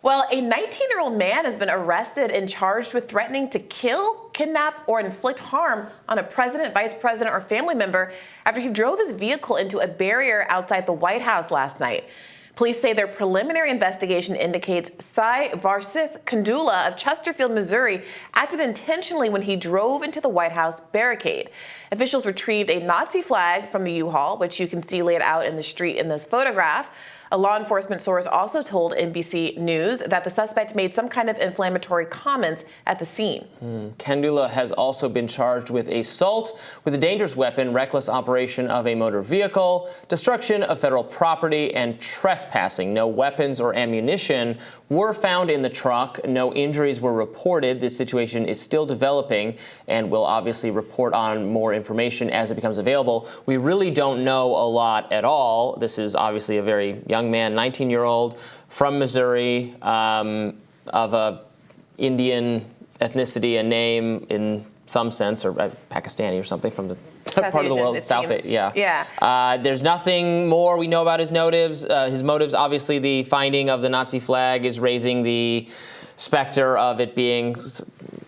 Well, a 19-year-old man has been arrested and charged with threatening to kill, kidnap, or inflict harm on a president, vice president, or family member after he drove his vehicle into a barrier outside the White House last night. Police say their preliminary investigation indicates Sai Varsith Kandula of Chesterfield, Missouri, acted intentionally when he drove into the White House barricade. Officials retrieved a Nazi flag from the U-Haul, which you can see laid out in the street in this photograph. A law enforcement source also told NBC News that the suspect made some kind of inflammatory comments at the scene. Kandula has also been charged with assault with a dangerous weapon, reckless operation of a motor vehicle, destruction of federal property, and trespassing. No weapons or ammunition were found in the truck. No injuries were reported. This situation is still developing, and we'll obviously report on more information as it becomes available. We really don't know a lot at all. This is obviously a very young man, 19-year-old, from Missouri, of a Indian ethnicity, a name in some sense, or Pakistani or something from the part of the world, South Asia. Yeah. There's nothing more we know about his motives. Obviously, the finding of the Nazi flag is raising the specter of it being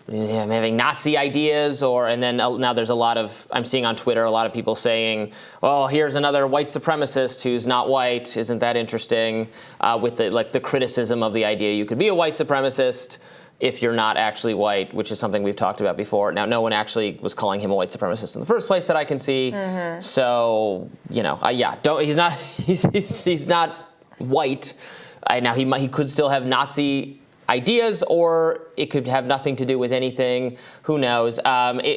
having Nazi ideas, and then now there's a lot of, I'm seeing on Twitter, a lot of people saying, well, here's another white supremacist who's not white. Isn't that interesting? With the criticism of the idea you could be a white supremacist if you're not actually white, which is something we've talked about before. Now, no one actually was calling him a white supremacist in the first place that I can see. So, he's not white. Now, he could still have Nazi ideas, or it could have nothing to do with anything. Who knows?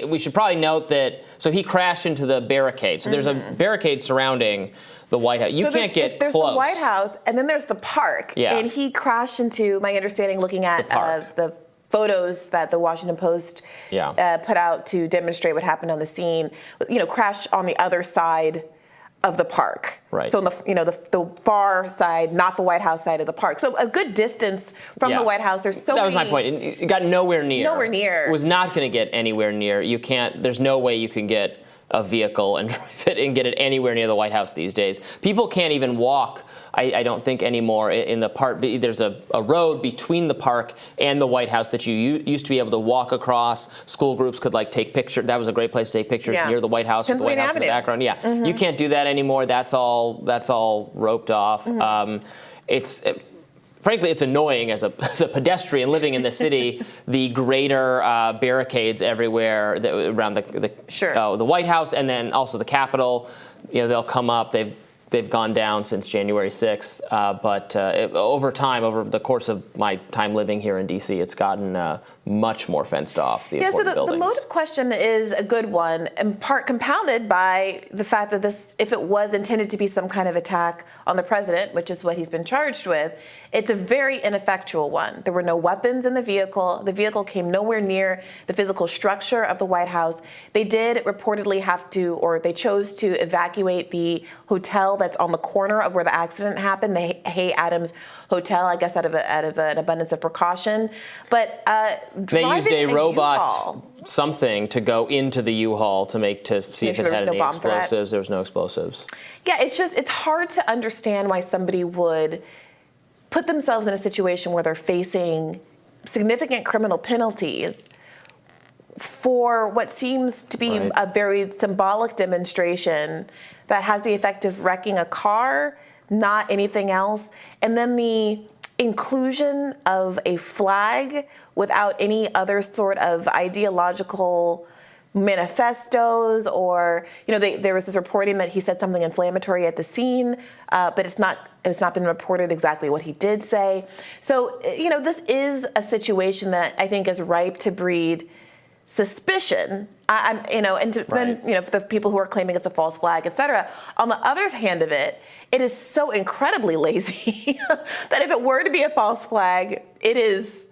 We should probably note that, so he crashed into the barricade. So there's a barricade surrounding the White House. You can't get close. There's the White House, and then there's the park. Yeah. And he crashed into, my understanding, looking at the photos that the Washington Post put out to demonstrate what happened on the scene, crashed on the other side of the park. Right. So on the far side, not the White House side of the park. So a good distance from the White House. That was my point. It got nowhere near. Nowhere near. It was not going to get anywhere near. You can't. There's no way you can get a vehicle and drive it and get it anywhere near the White House these days. People can't even walk, I don't think, anymore in the park. There's a road between the park and the White House that you used to be able to walk across. School groups could take pictures. That was a great place to take pictures near the White House with the White House in the background. Yeah, You can't do that anymore. That's all roped off. Frankly, it's annoying as a pedestrian living in the city, the greater barricades everywhere around the White House, and then also the Capitol. They'll come up. They've gone down since January 6th, but over the course of my time living here in D.C., it's gotten much more fenced off, the important buildings. The motive question is a good one, in part compounded by the fact that if it was intended to be some kind of attack on the president, which is what he's been charged with, it's a very ineffectual one. There were no weapons in the vehicle. The vehicle came nowhere near the physical structure of the White House. They did reportedly they chose to evacuate the hotel that's on the corner of where the accident happened, the Hay Adams Hotel, I guess out of an abundance of precaution. But they used a robot something to go into the U-Haul to see if it had any explosives. There was no explosives. Yeah, it's hard to understand why somebody would put themselves in a situation where they're facing significant criminal penalties for what seems to be a very symbolic demonstration that has the effect of wrecking a car, not anything else. And then the inclusion of a flag without any other sort of ideological manifestos, or there was this reporting that he said something inflammatory at the scene, but it's not been reported exactly what he did say. So this is a situation that I think is ripe to breed suspicion. Then for the people who are claiming it's a false flag, et cetera. On the other hand of it, it is so incredibly lazy that if it were to be a false flag, it is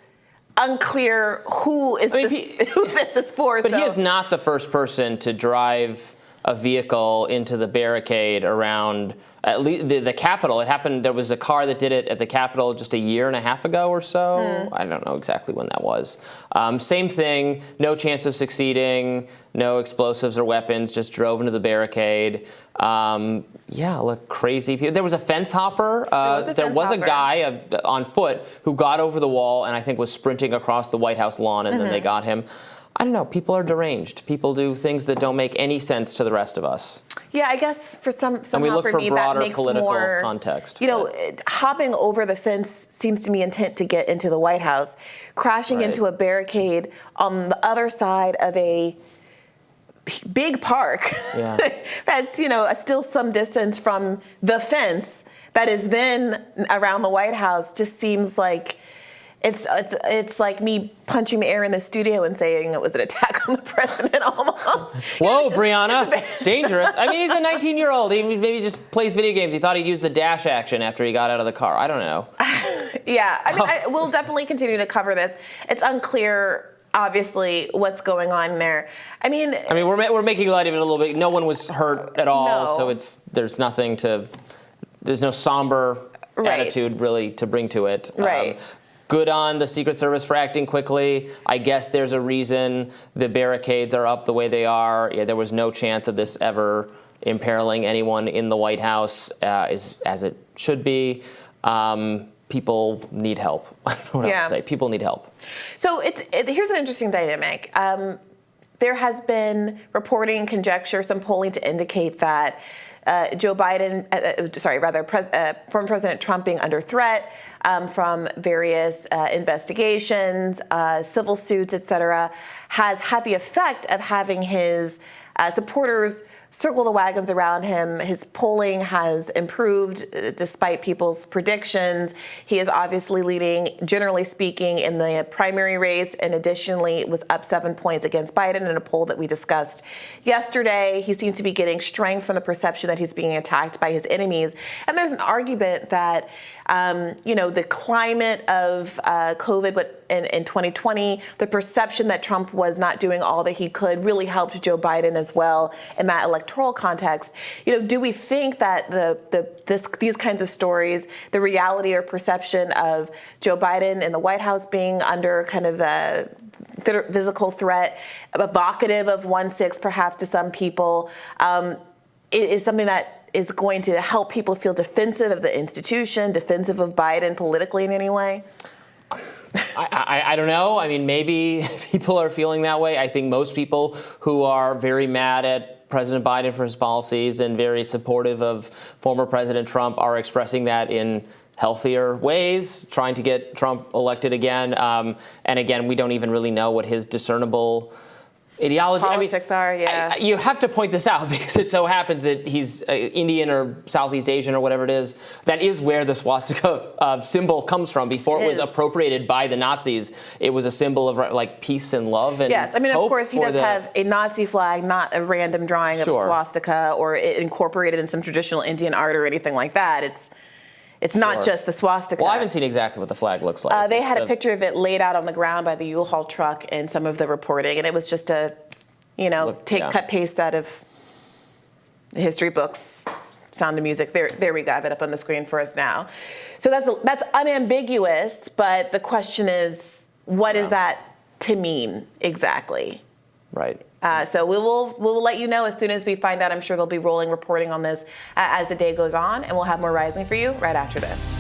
unclear who this is for. But he is not the first person to drive a vehicle into the barricade around at least the Capitol. It happened, there was a car that did it at the Capitol just a year and a half ago or so. I don't know exactly when that was. Same thing, no chance of succeeding, no explosives or weapons, just drove into the barricade. Yeah, look, crazy people. There was a fence hopper. There was a guy on foot who got over the wall and I think was sprinting across the White House lawn, and then they got him. I don't know. People are deranged. People do things that don't make any sense to the rest of us. Yeah, I guess for somehow and we look for for me broader that makes political more context. You know, hopping over the fence seems to me intent to get into the White House, crashing into a barricade on the other side of a big park. Yeah. That's, you know, still some distance from the fence that is then around the White House. Just seems like it's like me punching the air in the studio and saying it was an attack on the president almost. Whoa, Brianna, dangerous. I mean, he's a 19-year-old. He maybe just plays video games. He thought he'd use the dash action after he got out of the car. I don't know. Yeah, I mean, we'll definitely continue to cover this. It's unclear, obviously, what's going on there. I mean, we're making light of it a little bit. No one was hurt at all, so there's no somber attitude really to bring to it. Right. Good on the Secret Service for acting quickly. I guess there's a reason the barricades are up the way they are. Yeah, there was no chance of this ever imperiling anyone in the White House, as it should be. People need help. I don't know what else to say. People need help. So here's an interesting dynamic. There has been reporting, conjecture, some polling to indicate that Joe Biden, former President Trump being under threat from various investigations, civil suits, et cetera, has had the effect of having his supporters circle the wagons around him. His polling has improved despite people's predictions. He is obviously leading, generally speaking, in the primary race, and additionally was up 7 points against Biden in a poll that we discussed yesterday. He seems to be getting strength from the perception that he's being attacked by his enemies. And there's an argument that the climate of COVID, but in 2020, the perception that Trump was not doing all that he could really helped Joe Biden as well in that electoral context. Do we think that these kinds of stories, the reality or perception of Joe Biden in the White House being under kind of a physical threat, evocative of 1/6 perhaps to some people, is something that is going to help people feel defensive of the institution, defensive of Biden politically in any way? I don't know. I mean, maybe people are feeling that way. I think most people who are very mad at President Biden for his policies and very supportive of former President Trump are expressing that in healthier ways, trying to get Trump elected again. And again, we don't even really know what his discernible ideology. Politics are, yeah. You have to point this out because it so happens that he's Indian or Southeast Asian or whatever it is. That is where the swastika symbol comes from. Before it was appropriated by the Nazis, it was a symbol of like peace and love and yes, I mean, of course, he does have a Nazi flag, not a random drawing of a swastika or it incorporated in some traditional Indian art or anything like that. It's not just the swastika. Well, I haven't seen exactly what the flag looks like. They had a picture of it laid out on the ground by the U-Haul truck in some of the reporting, and it was just a, cut paste out of history books, Sound of Music. There we go. I have it up on the screen for us now. So that's unambiguous, but the question is, what is that to mean exactly? Right. So we will let you know as soon as we find out. I'm sure there'll be rolling reporting on this as the day goes on, and we'll have more Rising for you right after this.